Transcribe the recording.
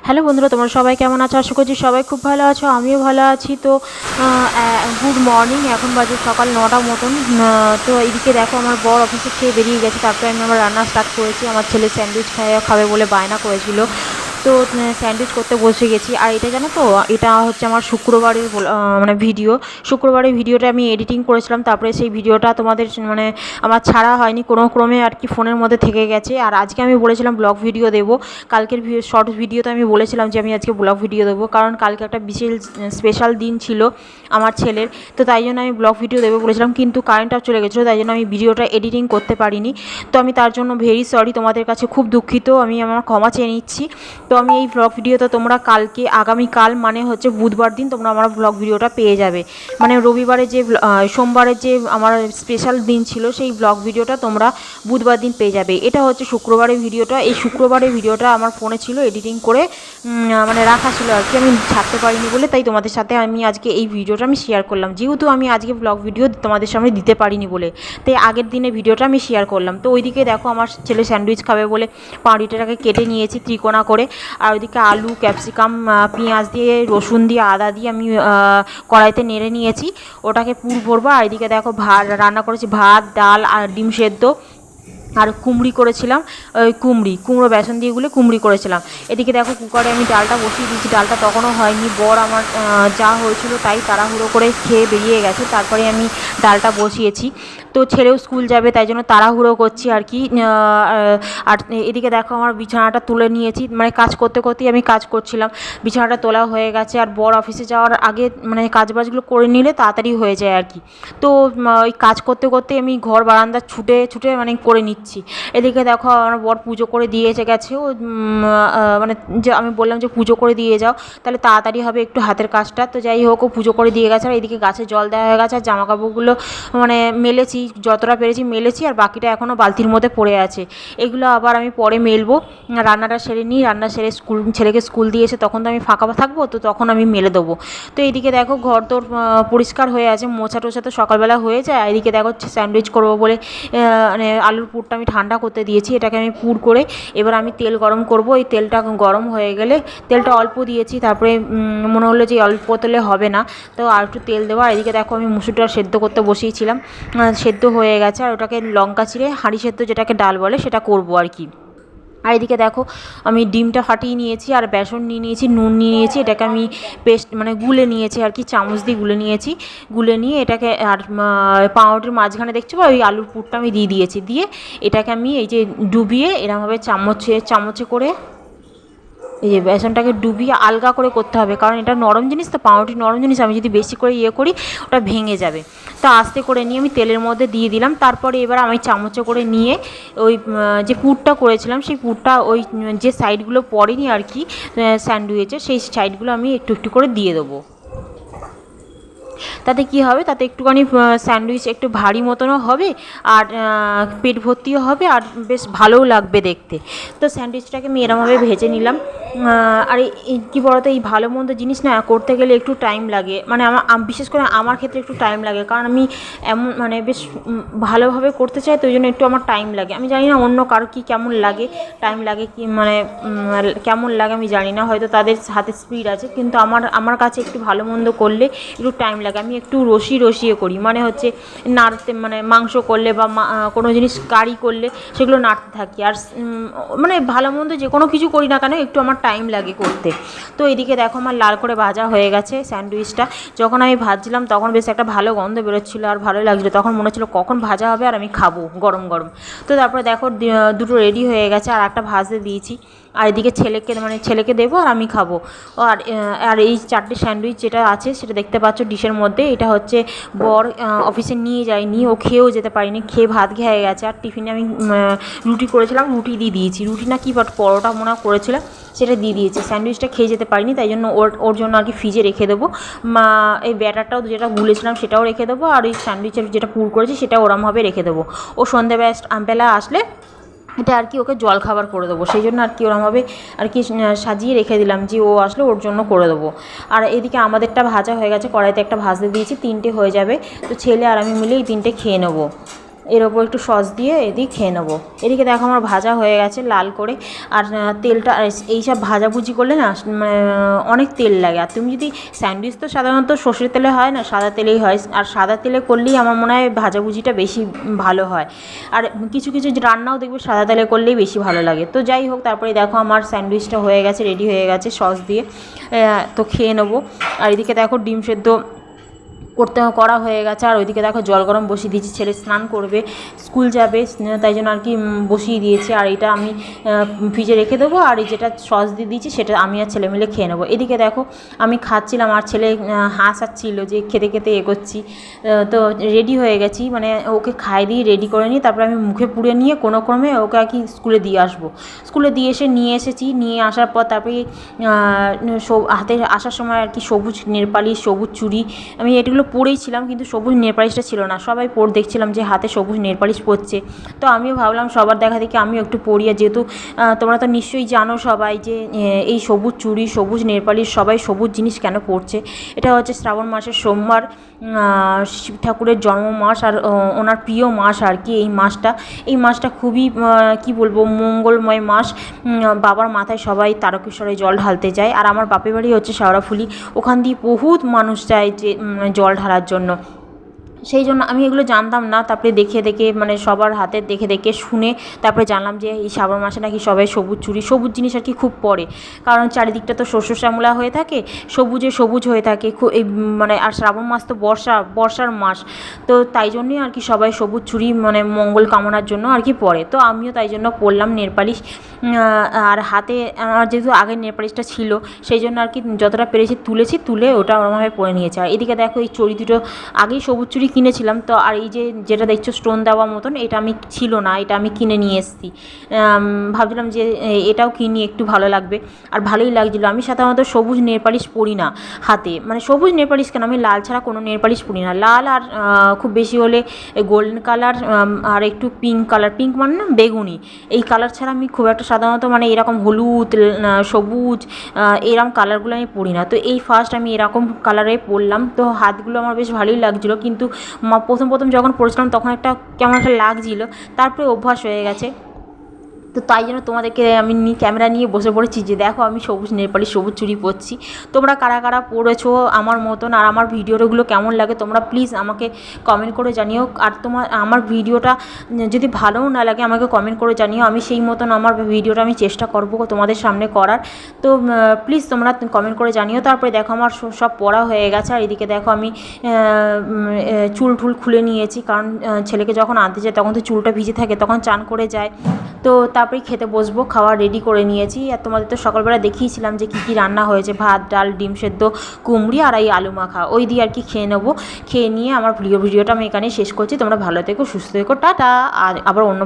Hello বন্ধুরা, তোমরা সবাই কেমন আছো? আশা করছি সবাই খুব ভালো আছো, আমিও ভালো আছি। তো গুড মর্নিং। এখন বাজে সকাল 9টা মতন। তো এইদিকে দেখো আমার বর অফিসে খেয়ে বেরিয়ে গেছে, তারপরে আমি আমার রান্না স্টার্ট করেছি। আমার ছেলে স্যান্ডউইচ খাবে বলে বায়না করেছিল, তো স্যান্ডউইচ করতে বসে গেছি। আর এটা জানো তো, এটা হচ্ছে আমার শুক্রবারের মানে ভিডিও। শুক্রবারের ভিডিওটা আমি এডিটিং করেছিলাম, তারপরে সেই ভিডিওটা তোমাদের মানে আমার ছাড়া হয়নি, কোনো ক্রমে আর কি ফোনের মধ্যে থেকে গেছে। আর আজকে আমি বলেছিলাম ব্লগ ভিডিও দেবো। কালকের শর্ট ভিডিওতে আমি বলেছিলাম যে আমি আজকে ব্লগ ভিডিও দেবো, কারণ কালকে একটা বিশেষ স্পেশাল দিন ছিল আমার ছেলের। তো তাই জন্য আমি ব্লগ ভিডিও দেবো বলেছিলাম, কিন্তু কারেন্ট অফ চলে গেছিলো, তাই জন্য আমি ভিডিওটা এডিটিং করতে পারিনি। তো আমি তার জন্য ভেরি সরি, তোমাদের কাছে খুব দুঃখিত, আমি আমার ক্ষমা চেয়ে নিচ্ছি। তো আমি এই ব্লগ ভিডিওটা তোমরা কালকে, আগামীকাল মানে হচ্ছে বুধবার দিন তোমরা আমার ব্লগ ভিডিওটা পেয়ে যাবে। মানে রবিবারে যে সোমবারের যে আমার স্পেশাল দিন ছিল সেই ব্লগ ভিডিওটা তোমরা বুধবার দিন পেয়ে যাবে। এটা হচ্ছে শুক্রবারের ভিডিওটা। এই শুক্রবারের ভিডিওটা আমার ফোনে ছিল, এডিটিং করে মানে রাখা ছিল আর কি, আমি ছাড়তে পারিনি বলে, তাই তোমাদের সাথে আমি আজকে এই ভিডিওটা আমি শেয়ার করলাম, যেহেতু আমি আজকে ব্লগ ভিডিও তোমাদের সামনে দিতে পারিনি বলে, তাই আগের দিনে ভিডিওটা আমি শেয়ার করলাম। তো ওইদিকে দেখো আমার ছেলে স্যান্ডউইচ খাবে বলে পাউরুটিটাকে কেটে নিয়েছি ত্রিকোণা করে, আর ওইদিকে আলু, ক্যাপসিকাম, পেঁয়াজ দিয়ে, রসুন দিয়ে, আদা দিয়ে আমি কড়াইতে নেড়ে নিয়েছি, ওটাকে পুর ভরবো। আর এদিকে দেখো রান্না করেছি ভাত, ডাল আর ডিম সেদ্ধ, আর কুমড়ি করেছিলাম, ওই কুমড়ো বেসন দিয়ে গুলে কুমড়ি করেছিলাম। এদিকে দেখো কুকারে আমি ডালটা বসিয়ে দিয়েছি, ডালটা তখনও হয়নি, বর আমার যা হয়েছিল তাই তাড়াহুড়ো করে খেয়ে বেরিয়ে গেছে, তারপরে আমি ডালটা বসিয়েছি। তো ছেলেও স্কুল যাবে, তাই জন্য তাড়াহুড়ো করছি আর কি। আর এদিকে দেখো আমার বিছানাটা তুলে নিয়েছি, মানে কাজ করতে করতেই আমি কাজ করছিলাম, বিছানাটা তোলা হয়ে গেছে। আর বর অফিসে যাওয়ার আগে মানে কাজবাজগুলো করে নিলে তাড়াতাড়ি হয়ে যায় আর কি। তো ওই কাজ করতে করতে আমি ঘর বারান্দা ছুটে ছুটে মানে করে নিচ্ছি। এদিকে দেখো আমার বর পুজো করে দিয়ে গেছে, ও মানে যে আমি বললাম যে পুজো করে দিয়ে যাও, তাহলে তাড়াতাড়ি হবে একটু হাতের কাজটা। তো যাই হোক, ও পুজো করে দিয়ে গেছে। আর এদিকে গাছে জল দেওয়া হয়ে গেছে, আর জামাকাপড়গুলো মানে মেলেছি, যতটা পেরেছি মেলেছি, আর বাকিটা এখনও বালতির মধ্যে পড়ে আছে, এগুলো আবার আমি পরে মেলবো। রান্নাটা সেরে নিই, রান্না সেরে ছেলেকে স্কুল দিয়ে এসে তখন তো আমি ফাঁকা থাকবো, তো তখন আমি মেলে দেবো। তো এইদিকে দেখো ঘর তোর পরিষ্কার হয়ে আছে, মোছা টোছা তো সকালবেলা হয়ে যায়। এদিকে দেখো স্যান্ডউইচ করবো বলে মানে আলুর পুরটা আমি ঠান্ডা করতে দিয়েছি, এটাকে আমি পুর করে এবার আমি তেল গরম করব। এই তেলটা গরম হয়ে গেলে, তেলটা অল্প দিয়েছি, তারপরে মনে হলো যে অল্প তেলে হবে না, তো আর একটু তেল দেওয়া। এদিকে দেখো আমি মুসুরটা সেদ্ধ করতে বসিয়েছিলাম, সেদ্ধ হয়ে গেছে, আর ওটাকে লঙ্কা চিড়ে হাঁড়ি সেদ্ধ যেটাকে ডাল বলে সেটা করবো আর কি। আর এদিকে দেখো আমি ডিমটা ফাটিয়ে নিয়েছি, আর বেসন নিয়ে নিয়েছি, নুন নিয়ে নিয়েছি, এটাকে আমি পেস্ট মানে গুলে নিয়েছি আর কি, চামচ দিয়ে গুলে নিয়েছি। গুলে নিয়ে এটাকে, আর পাউরুটির মাঝখানে দেখছো ওই আলুর পুরটা আমি দিয়ে দিয়েছি, দিয়ে এটাকে আমি এই যে ডুবিয়ে এরকমভাবে চামচে করে এই যে বেসনটাকে ডুবিয়ে আলগা করে করতে হবে, কারণ এটা নরম জিনিস, তো পাউরুটি নরম জিনিস, আমি যদি বেশি করে করি ওটা ভেঙে যাবে। তো আস্তে করে নিয়ে আমি তেলের মধ্যে দিয়ে দিলাম, তারপরে এবার আমি চামচে করে নিয়ে ওই যে পুরটা করেছিলাম সেই পুরটা ওই যে সাইডগুলো পড়েনি আর কি স্যান্ডউইচের, সেই সাইডগুলো আমি একটু একটু করে দিয়ে দেবো। তাতে কি হবে, তাতে একটুখানি স্যান্ডউইচ একটু ভারী মতনও হবে, আর পেট ভর্তিও হবে, আর বেশ ভালোও লাগবে দেখতে। তো স্যান্ডউইচটাকে আমি এরমভাবে ভেজে নিলাম। আর এই কী বলতো, এই ভালো মন্দ জিনিস না করতে গেলে একটু টাইম লাগে, মানে বিশেষ করে আমার ক্ষেত্রে একটু টাইম লাগে, কারণ আমি এমন মানে বেশ ভালোভাবে করতে চাই, তো ওই জন্য একটু আমার টাইম লাগে। আমি জানি না অন্য কারো কী কেমন লাগে, টাইম লাগে কি মানে কেমন লাগে আমি জানি না, হয়তো তাদের হাতে স্পিড আছে, কিন্তু আমার কাছে একটু ভালো মন্দ করলে একটু টাইম লাগে। আমি একটু রসিয়ে করি, মানে হচ্ছে নাড়তে, মানে মাংস করলে বা কোনো জিনিস কারি করলে সেগুলো নাড়তে থাকি, আর মানে ভালো মন্দ যে কোনো কিছু করি না কেন একটু আমার টাইম লাগে করতে। তো এদিকে দেখো আমার লাল করে ভাজা হয়ে গেছে স্যান্ডউইচটা। যখন আমি ভাজছিলাম তখন বেশ একটা ভালো গন্ধ বেরোচ্ছিলো, আর ভালো লাগছিলো, তখন মনে হচ্ছিলো কখন ভাজা হবে আর আমি খাবো গরম গরম। তো তারপরে দেখো দুটো রেডি হয়ে গেছে, আর একটা ভাজতে দিয়েছি, আর এদিকে ছেলেকে দেবো আর আমি খাবো। আর এই 4টে স্যান্ডউইচ যেটা আছে সেটা দেখতে পাচ্ছ ডিশের মধ্যে, এটা হচ্ছে বর অফিসে নিয়ে যায়নি, ও খেয়েও যেতে পারিনি, খেয়ে ভাত খেয়ে গেছে। আর টিফিনে আমি রুটি করেছিলাম, রুটি দিয়ে দিয়েছি, রুটি না কি বাট পরোটা মনে হয় করেছিলাম, সেটা দিয়ে দিয়েছি। স্যান্ডউইচটা খেয়ে যেতে পারিনি, তাই জন্য ওর জন্য আর কি ফ্রিজে রেখে দেবো। এই ব্যাটারটাও যেটা গুলেছিলাম সেটাও রেখে দেবো, আর ওই স্যান্ডউইচের যেটা পুর করেছি সেটাও ওরমভাবে রেখে দেবো। ও সন্ধ্যেবেলা আসলে এটা আর কি ওকে জলখাবার করে দেবো, সেই জন্য আর কি ওরমভাবে আর কি সাজিয়ে রেখে দিলাম যে ও আসলে ওর জন্য করে দেবো। আর এদিকে আমাদেরটা ভাজা হয়ে গেছে, কড়াইতে একটা ভাজতে দিয়েছি, 3টে হয়ে যাবে, তো ছেলে আর আমি মিলে এই 3টে খেয়ে নেবো। এর ওপর একটু সস দিয়ে এদিকে খেয়ে নেবো। এদিকে দেখো আমার ভাজা হয়ে গেছে লাল করে। আর তেলটা এইসব ভাজাভুজি করলে না মানে অনেক তেল লাগে। আর তুমি যদি স্যান্ডউইচ তো সাধারণত সর্ষের তেলে হয় না, সাদা তেলেই হয়। আর সাদা তেলে করলেই আমার মনে হয় ভাজাভুজিটা বেশি ভালো হয়। আর কিছু কিছু রান্নাও দেখবে সাদা তেলে করলেই বেশি ভালো লাগে। তো যাই হোক, তারপরে দেখো আমার স্যান্ডউইচটা হয়ে গেছে, রেডি হয়ে গেছে সস দিয়ে। তো খেয়ে নেবো। আর এদিকে দেখো ডিম সেদ্ধ করা হয়ে গেছে। আর ওইদিকে দেখো জল গরম বসিয়ে দিয়েছি, ছেলে স্নান করবে, স্কুল যাবে, তাই জন্য আর কি বসিয়ে দিয়েছি। আর এটা আমি ফ্রিজে রেখে দেবো। আর এই যেটা সস দিয়ে দিয়েছি সেটা আমি আর ছেলে মিলে খেয়ে নেবো। এদিকে দেখো আমি খাচ্ছিলাম আর ছেলে হাসাচ্ছিল যে খেতে খেতে করছি। তো রেডি হয়ে গেছি, মানে ওকে খাইয়ে দিয়ে রেডি করে নিই, তারপরে আমি মুখে পুড়ে নিয়ে কোনো ক্রমে ওকে আর কি স্কুলে দিয়ে আসবো। স্কুলে নিয়ে এসেছি, নিয়ে আসার পর তারপরে হাতে আসার সময় আর কি সবুজ নেলপালিশ, সবুজ চুড়ি, আমি এগুলো পরেই ছিলাম, কিন্তু সবুজ নেলপালিশটা ছিল না। সবাই দেখছিলাম যে হাতে সবুজ নেলপালিশ পরছে, তো আমিও ভাবলাম সবার দেখা দেখি আমিও একটু পরি। আর যেহেতু তোমরা তো নিশ্চয়ই জানো সবাই যে এই সবুজ চুড়ি, সবুজ নেলপালিশ, সবাই সবুজ জিনিস কেন পরছে। এটা হচ্ছে শ্রাবণ মাসের সোমবার, শিব ঠাকুরের জন্ম মাস, আর ওনার প্রিয় মাস আর কি এই মাসটা খুবই কি বলবো মঙ্গলময় মাস। বাবার মাথায় সবাই তারকেশ্বরে জল ঢালতে যায়। আর আমার বাপের বাড়ি হচ্ছে শেওড়াফুলি, ওখান দিয়ে বহুত মানুষ যায় যে জল ঢালার জন্য। সেই জন্য আমি এগুলো জানতাম না, তারপরে দেখে মানে সবার হাতে দেখে শুনে তারপরে জানলাম যে এই শ্রাবণ মাসে নাকি সবাই সবুজ চুড়ি, সবুজ জিনিস আর কি খুব পরে, কারণ চারিদিকটা তো শস্য শ্যামলা হয়ে থাকে, সবুজ হয়ে থাকে এই মানে। আর শ্রাবণ মাস তো বর্ষার মাস, তো তাই জন্যই আর কি সবাই সবুজ চুড়ি মানে মঙ্গল কামনার জন্য আর কি পরে। তো আমিও তাই জন্য পরলাম নেলপালিশ। আর হাতে আমার যেহেতু আগের নেলপালিশটা ছিল, সেই জন্য আর কি যতটা পেরেছি তুলে ওটা ওরমভাবে পরে নিয়েছে। আর এদিকে দেখো এই চড়ি দুটো আগেই সবুজ চুড়ি কিনেছিলাম, তো আর এই যেটা দেখছো স্টোন দেওয়া মতন, এটা আমি ছিল না, এটা আমি কিনে নিয়ে এসেছি। ভাবছিলাম যে এটাও কিনি, একটু ভালো লাগবে, আর ভালোই লাগছিলো। আমি সাধারণত সবুজ নেলপালিশ পরি না হাতে, মানে সবুজ নেলপালিশ কেন, আমি লাল ছাড়া কোনো নেলপালিশ পরি না। লাল আর খুব বেশি হলে গোল্ডেন কালার, আর একটু পিঙ্ক কালার, পিঙ্ক মানে না বেগুনি, এই কালার ছাড়া আমি খুব একটা সাধারণত মানে এরকম হলুদ, সবুজ, এরকম কালারগুলো আমি পরি না। তো এই ফার্স্ট আমি এরকম কালারে পরলাম, তো হাতগুলো আমার বেশ ভালোই লাগছিলো। কিন্তু প্রথম যখন পড়েছিলাম তখন কেমন একটা লাগছিলো, তারপরে অভ্যাস হয়ে গেছে। তো তাই জন্য তোমাদেরকে আমি ক্যামেরা নিয়ে বসে পড়েছি যে দেখো আমি সবুজ নেলপালিশ, সবুজ চুড়ি পরছি। তোমরা কারা কারা পরেছো আমার মতন, আর আমার ভিডিওগুলো কেমন লাগে তোমরা প্লিজ আমাকে কমেন্ট করে জানিও। আর আমার ভিডিওটা যদি ভালোও না লাগে আমাকে কমেন্ট করে জানিও, আমি সেই মতন আমার ভিডিওটা আমি চেষ্টা করবো তোমাদের সামনে করার। তো প্লিজ তোমরা কমেন্ট করে জানিও। তারপরে দেখো আমার সব পড়া হয়ে গেছে। আর এদিকে দেখো আমি চুল খুলে নিয়েছি, কারণ ছেলেকে যখন আনতে যায় তখন তো চুলটা ভিজে থাকে, তখন চান করে যায়। তো তারপরে খেতে বসবো, খাওয়া রেডি করে নিয়েছি। আর তোমাদের তো সকালবেলা দেখিয়েছিলাম যে কী রান্না হয়েছে, ভাত, ডাল, ডিম সেদ্ধ, কুমড়ি আর এই আলু মাখা, ওই দিয়ে আর কি খেয়ে নেবো। খেয়ে নিয়ে আমার ভিডিওটা আমি এখানে শেষ করছি। তোমরা ভালো থেকো, সুস্থ থেকো, টাটা। আর আবার অন্য